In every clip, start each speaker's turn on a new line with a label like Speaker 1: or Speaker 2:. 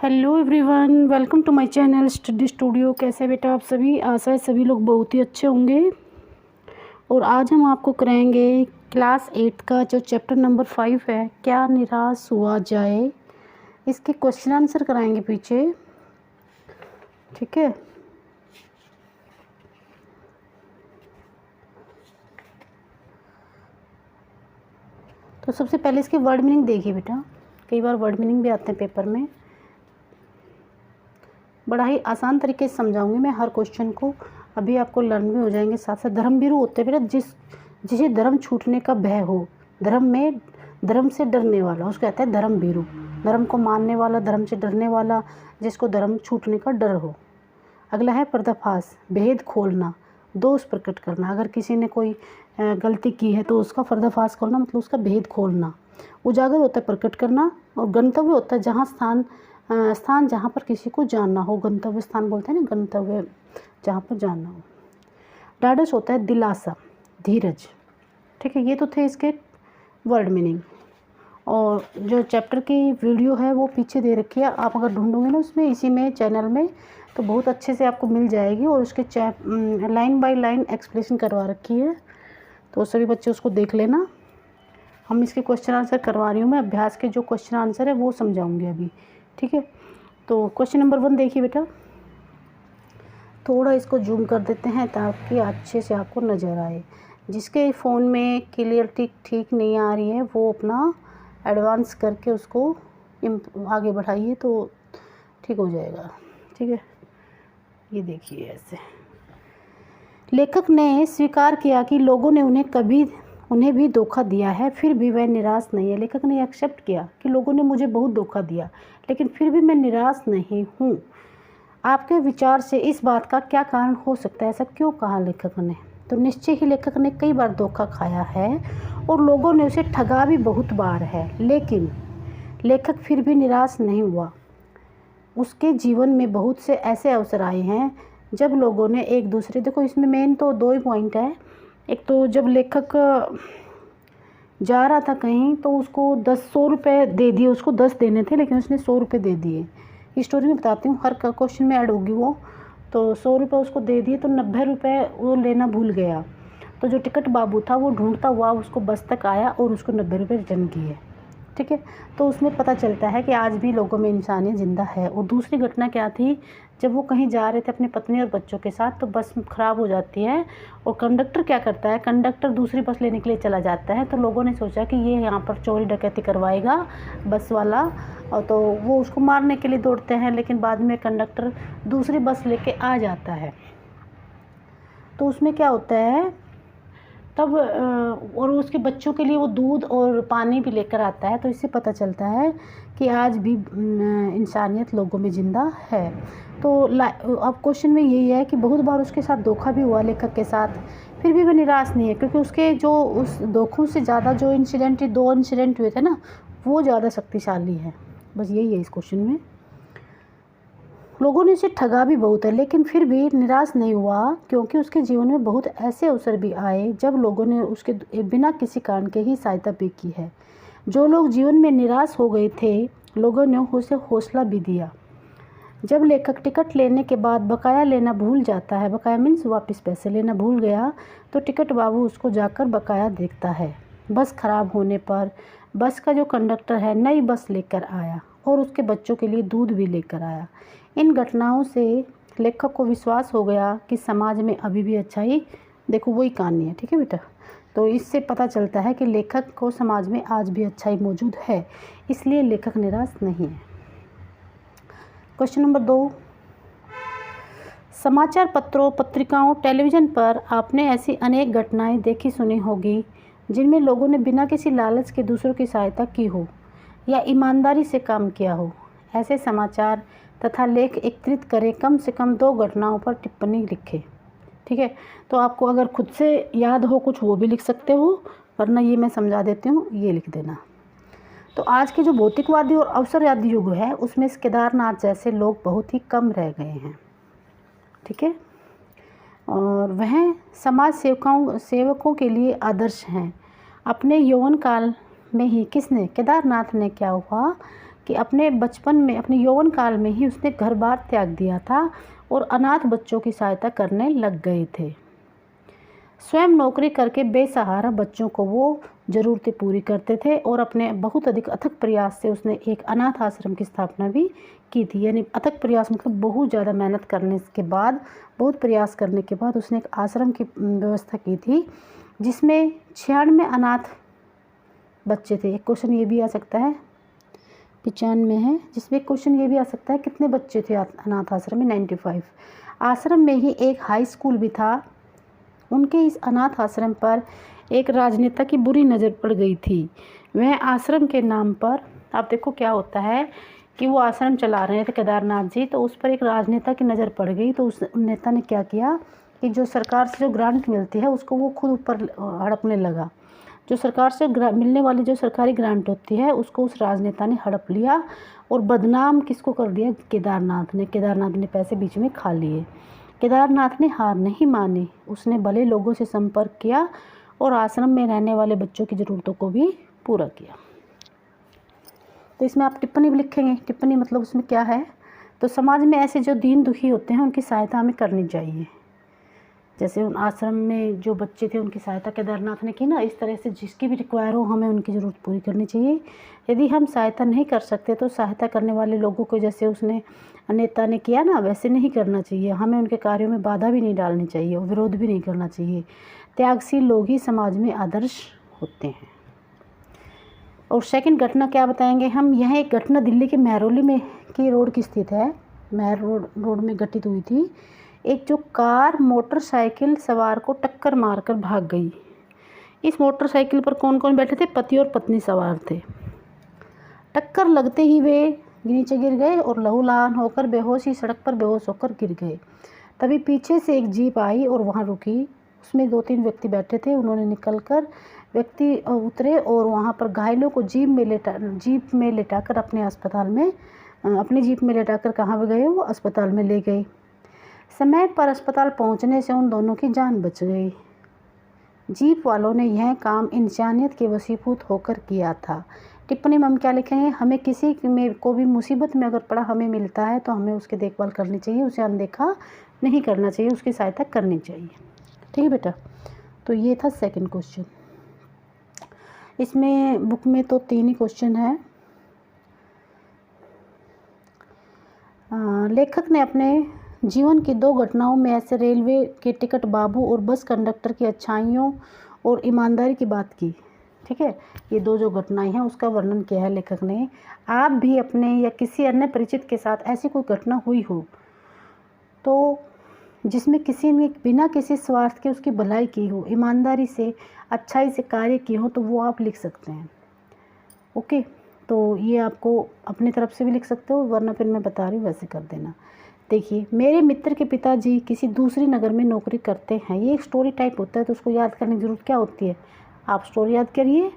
Speaker 1: Hello everyone, welcome to my channel study studio. कैसे बेटा आप सभी? आशा है सभी लोग बहुत ही अच्छे होंगे। और आज हम आपको कराएंगे क्लास 8 का जो चैप्टर नंबर 5 है, क्या निराश हुआ जाए। इसके क्वेश्चन आंसर कराएंगे पीछे, ठीक है। तो सबसे पहले इसके वर्ड मीनिंग देखिए बेटा। कई बार वर्ड मीनिंग भी आते हैं पेपर में। बड़ा ही आसान तरीके से समझाऊंगी मैं हर क्वेश्चन को, अभी आपको लर्न भी हो जाएंगे। साथ साथ धर्मभीरू होते हैं बेटा जिसे धर्म छूटने का भय हो, धर्म से डरने वाला, उसको कहते हैं धर्मभीरू। धर्म को मानने वाला, धर्म से डरने वाला, जिसको धर्म छूटने का डर हो। अगला है पर्दाफाश, भेद खोलना, दोष प्रकट करना। अगर किसी ने कोई गलती की है तो उसका पर्दाफाश खोलना मतलब उसका भेद खोलना। उजागर होता है प्रकट करना। और गंतव्य होता है जहाँ स्थान जहाँ पर किसी को जानना हो, गंतव्य स्थान बोलते हैं ना, गंतव्य जहाँ पर जानना हो। ढाढ़स होता है दिलासा, धीरज, ठीक है। ये तो थे इसके वर्ड मीनिंग। और जो चैप्टर की वीडियो है वो पीछे दे रखी है, आप अगर ढूंढोगे ना उसमें, इसी में चैनल में, तो बहुत अच्छे से आपको मिल जाएगी। और उसके लाइन बाय लाइन एक्सप्लेनेशन करवा रखी है, तो सभी बच्चे उसको देख लेना। हम इसके क्वेश्चन आंसर करवा रही हूँ मैं, अभ्यास के जो क्वेश्चन आंसर है वो समझाऊंगी अभी, ठीक है। तो क्वेश्चन नंबर 1 देखिए बेटा, थोड़ा इसको जूम कर देते हैं ताकि अच्छे से आपको नज़र आए। जिसके फ़ोन में क्लियरिटी ठीक नहीं आ रही है वो अपना एडवांस करके उसको आगे बढ़ाइए तो ठीक हो जाएगा, ठीक है। ये देखिए ऐसे। लेखक ने स्वीकार किया कि लोगों ने उन्हें भी धोखा दिया है, फिर भी वह निराश नहीं है। लेखक ने एक्सेप्ट किया कि लोगों ने मुझे बहुत धोखा दिया, लेकिन फिर भी मैं निराश नहीं हूँ। आपके विचार से इस बात का क्या कारण हो सकता है? ऐसा क्यों कहा लेखक ने? तो निश्चय ही लेखक ने कई बार धोखा खाया है और लोगों ने उसे ठगा भी बहुत बार है, लेकिन लेखक फिर भी निराश नहीं हुआ। उसके जीवन में बहुत से ऐसे अवसर आए हैं जब लोगों ने एक दूसरे, देखो इसमें मेन तो 2 ही पॉइंट है। एक तो जब लेखक जा रहा था कहीं तो उसको 100 रुपये दे दिए, उसको 10 देने थे लेकिन उसने 100 रुपये दे दिए। स्टोरी में बताती हूँ, हर क्वेश्चन में ऐड होगी वो। तो 100 रुपये उसको दे दिए तो 90 रुपये वो लेना भूल गया। तो जो टिकट बाबू था वो ढूंढता हुआ उसको बस तक आया और उसको 90 रुपये रिटर्न किए, ठीक है। तो उसमें पता चलता है कि आज भी लोगों में इंसानियत ज़िंदा है। और दूसरी घटना क्या थी, जब वो कहीं जा रहे थे अपनी पत्नी और बच्चों के साथ, तो बस ख़राब हो जाती है और कंडक्टर क्या करता है, कंडक्टर दूसरी बस लेने के लिए चला जाता है। तो लोगों ने सोचा कि ये यहाँ पर चोरी डकैती करवाएगा बस वाला, और तो वो उसको मारने के लिए दौड़ते हैं, लेकिन बाद में कंडक्टर दूसरी बस लेके आ जाता है। तो उसमें क्या होता है तब, और उसके बच्चों के लिए वो दूध और पानी भी लेकर आता है। तो इससे पता चलता है कि आज भी इंसानियत लोगों में ज़िंदा है। तो अब क्वेश्चन में यही है कि बहुत बार उसके साथ धोखा भी हुआ लेखक के साथ, फिर भी वह निराश नहीं है, क्योंकि उसके जो उस धोखों से ज़्यादा जो इंसिडेंट, 2 इंसिडेंट हुए थे ना, वो ज़्यादा शक्तिशाली है। बस यही है इस क्वेश्चन में। लोगों ने उसे ठगा भी बहुत है, लेकिन फिर भी निराश नहीं हुआ, क्योंकि उसके जीवन में बहुत ऐसे अवसर भी आए जब लोगों ने उसके बिना किसी कारण के ही सहायता भी की है। जो लोग जीवन में निराश हो गए थे, लोगों ने उसे हौसला भी दिया। जब लेखक टिकट लेने के बाद बकाया लेना भूल जाता है, बकाया मीन्स वापस पैसे लेना भूल गया, तो टिकट बाबू उसको जाकर बकाया देखता है। बस खराब होने पर बस का जो कंडक्टर है नई बस लेकर आया और उसके बच्चों के लिए दूध भी लेकर आया। इन घटनाओं से लेखक को विश्वास हो गया कि समाज में अभी भी अच्छाई, देखो वही कहानी है, ठीक है बेटा। तो इससे पता चलता है कि लेखक को समाज में आज भी अच्छाई मौजूद है, इसलिए लेखक निराश नहीं है। क्वेश्चन नंबर 2, समाचार पत्रों, पत्रिकाओं, टेलीविज़न पर आपने ऐसी अनेक घटनाएं देखी सुनी होगी जिनमें लोगों ने बिना किसी लालच के दूसरों की सहायता की हो या ईमानदारी से काम किया हो। ऐसे समाचार तथा लेख एकत्रित करें, कम से कम 2 घटनाओं पर टिप्पणी लिखें, ठीक है। तो आपको अगर खुद से याद हो कुछ वो भी लिख सकते हो, वरना ये मैं समझा देती हूँ, ये लिख देना। तो आज के जो भौतिकवादी और अवसरवादी युग है उसमें केदारनाथ जैसे लोग बहुत ही कम रह गए हैं, ठीक है। और वह समाज सेवकों के लिए आदर्श हैं। अपने यौवन काल में ही केदारनाथ ने क्या हुआ कि अपने बचपन में, अपने यौवन काल में ही उसने घर बार त्याग दिया था और अनाथ बच्चों की सहायता करने लग गए थे। स्वयं नौकरी करके बेसहारा बच्चों को वो ज़रूरतें पूरी करते थे और अपने बहुत अधिक अथक प्रयास से उसने एक अनाथ आश्रम की स्थापना भी की थी। यानी अथक प्रयास मतलब बहुत ज़्यादा मेहनत करने के बाद, बहुत प्रयास करने के बाद उसने एक आश्रम की व्यवस्था की थी जिसमें 96 अनाथ बच्चे थे। एक क्वेश्चन ये भी आ सकता है, 95 है, जिसमें क्वेश्चन ये भी आ सकता है कितने बच्चे थे अनाथ आश्रम में, 95। आश्रम में ही एक हाई स्कूल भी था। उनके इस अनाथ आश्रम पर एक राजनेता की बुरी नज़र पड़ गई थी। वह आश्रम के नाम पर, आप देखो क्या होता है कि वो आश्रम चला रहे थे केदारनाथ जी, तो उस पर एक राजनेता की नज़र पड़ गई। तो उस नेता ने क्या किया कि जो सरकार से जो ग्रांट मिलती है उसको वो खुद ऊपर हड़पने लगा। जो सरकार से मिलने वाली जो सरकारी ग्रांट होती है उसको उस राजनेता ने हड़प लिया और बदनाम किसको कर दिया, केदारनाथ ने। केदारनाथ ने पैसे बीच में खा लिए। केदारनाथ ने हार नहीं मानी, उसने भले लोगों से संपर्क किया और आश्रम में रहने वाले बच्चों की ज़रूरतों को भी पूरा किया। तो इसमें आप टिप्पणी भी लिखेंगे। टिप्पणी मतलब उसमें क्या है, तो समाज में ऐसे जो दीन दुखी होते हैं उनकी सहायता हमें करनी चाहिए। जैसे उन आश्रम में जो बच्चे थे उनकी सहायता केदारनाथ ने की ना, इस तरह से जिसकी भी रिक्वायर हो हमें उनकी ज़रूरत पूरी करनी चाहिए। यदि हम सहायता नहीं कर सकते तो सहायता करने वाले लोगों को, जैसे उसने नेता ने किया ना, वैसे नहीं करना चाहिए। हमें उनके कार्यों में बाधा भी नहीं डालनी चाहिए और विरोध भी नहीं करना चाहिए। त्यागशील लोग ही समाज में आदर्श होते हैं। और सेकंड घटना क्या बताएंगे हम, यह एक घटना दिल्ली के महरौली में की रोड की स्थित है। महर रोड में घटित हुई थी। एक जो कार मोटरसाइकिल सवार को टक्कर मारकर भाग गई। इस मोटरसाइकिल पर कौन कौन बैठे थे, पति और पत्नी सवार थे। टक्कर लगते ही वे नीचे गिर गए और लहूलुहान होकर बेहोशी सड़क पर बेहोश होकर गिर गए। तभी पीछे से एक जीप आई और वहां रुकी। उसमें 2-3 व्यक्ति बैठे थे। उन्होंने निकलकर व्यक्ति उतरे और वहां पर घायलों को जीप में लेटाकर अपने जीप में लेटाकर कहाँ गए, वो अस्पताल में ले गए। समय पर अस्पताल पहुंचने से उन दोनों की जान बच गई। जीप वालों ने यह काम इंसानियत के वसीभूत होकर किया था। टिप्पणी में हम क्या लिखेंगे, हमें किसी में को भी मुसीबत में अगर पड़ा हमें मिलता है तो हमें उसकी देखभाल करनी चाहिए, उसे अनदेखा नहीं करना चाहिए, उसकी सहायता करनी चाहिए। ठीक है बेटा। तो ये था सेकंड क्वेश्चन। इसमें बुक में तो 3 ही क्वेश्चन है। लेखक ने अपने जीवन की 2 घटनाओं में ऐसे रेलवे के टिकट बाबू और बस कंडक्टर की अच्छाइयों और ईमानदारी की बात की। ठीक है, ये 2 जो घटनाएं हैं उसका वर्णन किया है लेखक ने। आप भी अपने या किसी अन्य परिचित के साथ ऐसी कोई घटना हुई हो तो जिसमें किसी ने बिना किसी स्वार्थ के उसकी भलाई की हो, ईमानदारी से, अच्छाई से कार्य किए हो, तो वो आप लिख सकते हैं। ओके, तो ये आपको अपनी तरफ से भी लिख सकते हो, वरना फिर मैं बता रही हूँ वैसे कर देना। देखिए, मेरे मित्र के पिताजी किसी दूसरी नगर में नौकरी करते हैं। ये एक स्टोरी टाइप होता है तो उसको याद करने की ज़रूरत क्या होती है, आप स्टोरी याद करिए।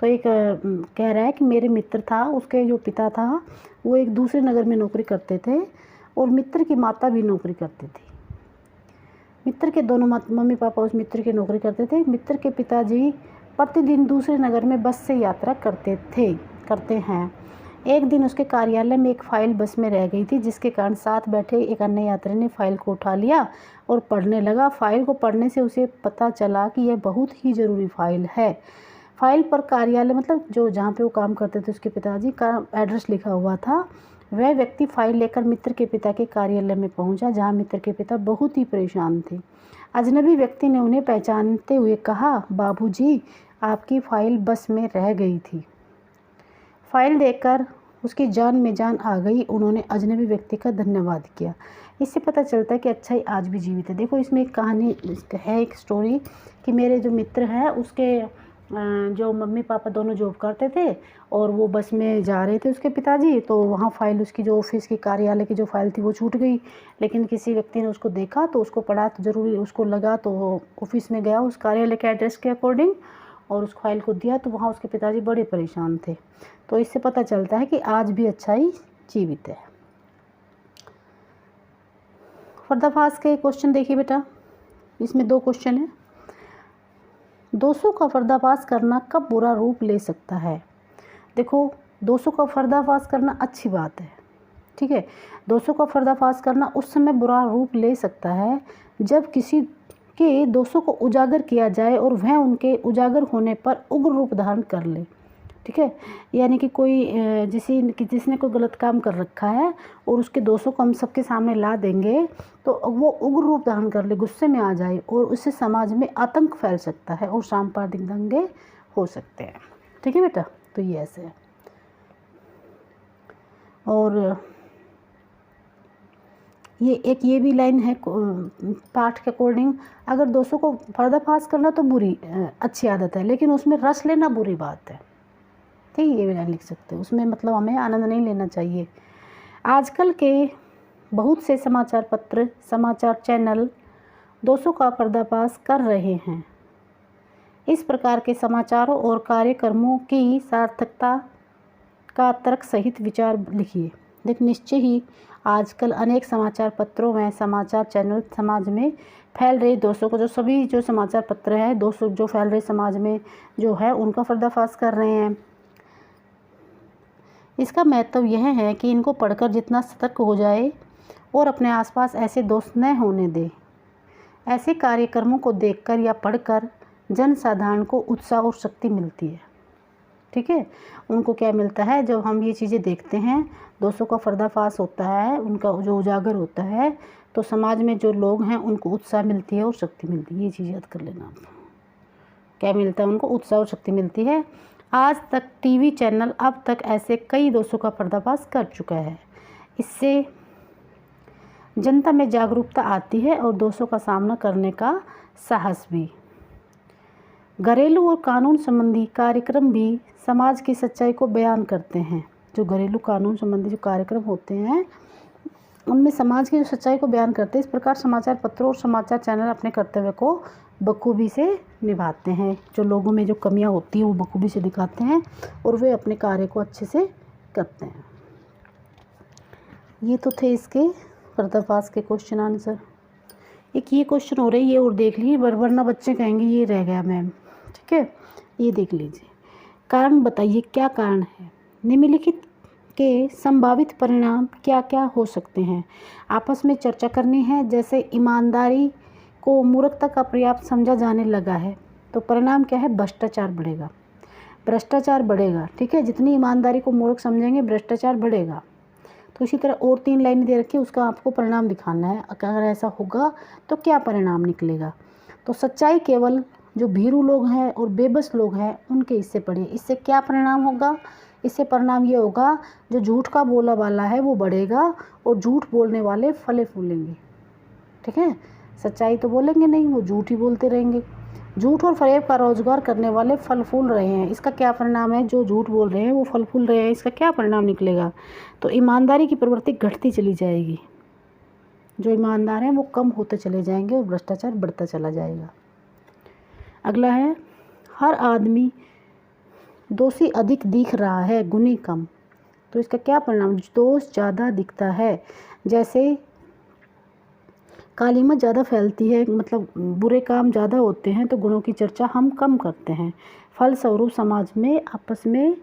Speaker 1: तो एक कह रहा है कि मेरे मित्र था, उसके जो पिता था वो एक दूसरे नगर में नौकरी करते थे और मित्र की माता भी नौकरी करती थी। मित्र के दोनों मम्मी पापा उस मित्र की नौकरी करते थे। मित्र के पिताजी प्रतिदिन दूसरे नगर में बस से यात्रा करते हैं। एक दिन उसके कार्यालय में एक फाइल बस में रह गई थी, जिसके कारण साथ बैठे एक अन्य यात्री ने फाइल को उठा लिया और पढ़ने लगा। फाइल को पढ़ने से उसे पता चला कि यह बहुत ही ज़रूरी फाइल है। फाइल पर कार्यालय मतलब जो जहाँ पे वो काम करते थे उसके पिताजी का एड्रेस लिखा हुआ था। वह व्यक्ति फाइल लेकर मित्र के पिता के कार्यालय में पहुंचा, जहां मित्र के पिता बहुत ही परेशान थे। अजनबी व्यक्ति ने उन्हें पहचानते हुए कहा, बाबूजी, आपकी फाइल बस में रह गई थी। फाइल देखकर उसकी जान में जान आ गई। उन्होंने अजनबी व्यक्ति का धन्यवाद किया। इससे पता चलता है कि अच्छाई आज भी जीवित है। देखो, इसमें एक कहानी है, एक स्टोरी कि मेरे जो मित्र हैं उसके जो मम्मी पापा दोनों जॉब करते थे और वो बस में जा रहे थे उसके पिताजी, तो वहाँ फाइल उसकी जो ऑफिस की कार्यालय की जो फाइल थी वो छूट गई। लेकिन किसी व्यक्ति ने उसको देखा तो उसको पढ़ा तो ज़रूरी उसको लगा, तो ऑफिस में गया उस कार्यालय के एड्रेस के अकॉर्डिंग और उस फाइल को दिया, तो वहाँ उसके पिताजी बड़े परेशान थे। तो इससे पता चलता है कि आज भी अच्छाई जीवित है। पर्दाफाश के क्वेश्चन देखिए बेटा, इसमें 2 क्वेश्चन है। दोषों का पर्दाफाश करना कब बुरा रूप ले सकता है। देखो, दोषों का पर्दाफाश करना अच्छी बात है, ठीक है। दोषों का पर्दाफाश करना उस समय बुरा रूप ले सकता है जब किसी के दोषों को उजागर किया जाए और वह उनके उजागर होने पर उग्र रूप धारण कर ले, ठीक है। यानी कि कोई जिसने कोई गलत काम कर रखा है और उसके दोषों को हम सबके सामने ला देंगे तो वो उग्र रूप धारण कर ले, गुस्से में आ जाए और उससे समाज में आतंक फैल सकता है और सांप्रदायिक दंगे हो सकते हैं, ठीक है बेटा। तो ये ऐसे है। और ये भी लाइन है पाठ के अकॉर्डिंग, अगर दोषों को पर्दाफाश करना तो अच्छी आदत है, लेकिन उसमें रस लेना बुरी बात है, ठीक है। ये भी लाइन लिख सकते हो, उसमें मतलब हमें आनंद नहीं लेना चाहिए। आजकल के बहुत से समाचार पत्र, समाचार चैनल दोषों का पर्दाफाश कर रहे हैं। इस प्रकार के समाचारों और कार्यक्रमों की सार्थकता का तर्क सहित विचार लिखिए। लेकिन निश्चय ही आजकल अनेक समाचार पत्रों में, समाचार चैनल समाज में फैल रहे दोषों को, जो समाचार पत्र हैं दोषों जो फैल रहे समाज में जो है उनका पर्दाफाश कर रहे हैं। इसका महत्व यह है कि इनको पढ़कर जितना सतर्क हो जाए और अपने आसपास ऐसे दोष न होने दे। ऐसे कार्यक्रमों को देखकर या पढ़कर जनसाधारण को उत्साह और शक्ति मिलती है, ठीक है। उनको क्या मिलता है, जब हम ये चीज़ें देखते हैं, दोषों का पर्दाफाश होता है, उनका जो उजागर होता है, तो समाज में जो लोग हैं उनको उत्साह मिलती है और शक्ति मिलती है। ये चीज़ याद कर लेना आप। क्या मिलता है उनको? उत्साह और शक्ति मिलती है। आज तक टीवी चैनल अब तक ऐसे कई दोषों का पर्दाफाश कर चुका है। इससे जनता में जागरूकता आती है और दोषों का सामना करने का साहस भी। घरेलू और कानून संबंधी कार्यक्रम भी समाज की सच्चाई को बयान करते हैं। जो घरेलू कानून संबंधी जो कार्यक्रम होते हैं उनमें समाज की जो सच्चाई को बयान करते हैं। इस प्रकार समाचार पत्रों और समाचार चैनल अपने कर्तव्य को बखूबी से निभाते हैं। जो लोगों में जो कमियां होती हैं वो बखूबी से दिखाते हैं और वे अपने कार्य को अच्छे से करते हैं। ये तो थे इसके पर्दाफाश के क्वेश्चन आंसर। एक ये क्वेश्चन हो रहे ये और देख लीजिए, वरना बच्चे कहेंगे ये रह गया मैम, ठीक है। ये देख लीजिए, कारण बताइए क्या कारण है। निम्नलिखित के संभावित परिणाम क्या क्या हो सकते हैं, आपस में चर्चा करनी है। जैसे ईमानदारी को मूर्खता का पर्याप्त समझा जाने लगा है तो परिणाम क्या है, भ्रष्टाचार बढ़ेगा। भ्रष्टाचार बढ़ेगा, ठीक है। जितनी ईमानदारी को मूर्ख समझेंगे भ्रष्टाचार बढ़ेगा। तो इसी तरह और 3 लाइनें दे रखी है, उसका आपको परिणाम दिखाना है। अगर ऐसा होगा तो क्या परिणाम निकलेगा। तो सच्चाई केवल जो भीरू लोग हैं और बेबस लोग हैं उनके हिस्से पड़े। इससे क्या परिणाम होगा, इससे परिणाम ये होगा जो झूठ का बोला वाला है वो बढ़ेगा और झूठ बोलने वाले फले फूलेंगे, ठीक है। सच्चाई तो बोलेंगे नहीं, वो झूठ ही बोलते रहेंगे। झूठ और फरेब का रोजगार करने वाले फल फूल रहे हैं। इसका क्या परिणाम है, जो झूठ बोल रहे हैं वो फल फूल रहे हैं। इसका क्या परिणाम निकलेगा, तो ईमानदारी की प्रवृत्ति घटती चली जाएगी। जो ईमानदार हैं वो कम होते चले जाएंगे और भ्रष्टाचार बढ़ता चला जाएगा। अगला है, हर आदमी दोषी अधिक दिख रहा है, गुनी कम। तो इसका क्या परिणाम, दोष ज़्यादा दिखता है। जैसे कालीमत ज़्यादा फैलती है, मतलब बुरे काम ज़्यादा होते हैं तो गुणों की चर्चा हम कम करते हैं। फलस्वरूप समाज में आपस में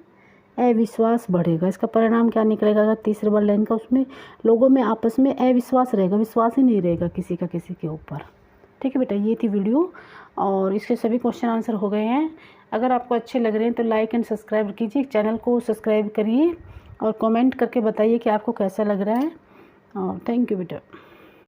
Speaker 1: अविश्वास बढ़ेगा। इसका परिणाम क्या निकलेगा, अगर तीसरे बार लाइन का, उसमें लोगों में आपस में अविश्वास रहेगा, विश्वास ही नहीं रहेगा किसी का किसी के ऊपर, ठीक है बेटा। ये थी वीडियो और इसके सभी क्वेश्चन आंसर हो गए हैं। अगर आपको अच्छे लग रहे हैं तो लाइक एंड सब्सक्राइब कीजिए, चैनल को सब्सक्राइब करिए और कमेंट करके बताइए कि आपको कैसा लग रहा है। और थैंक यू बेटा।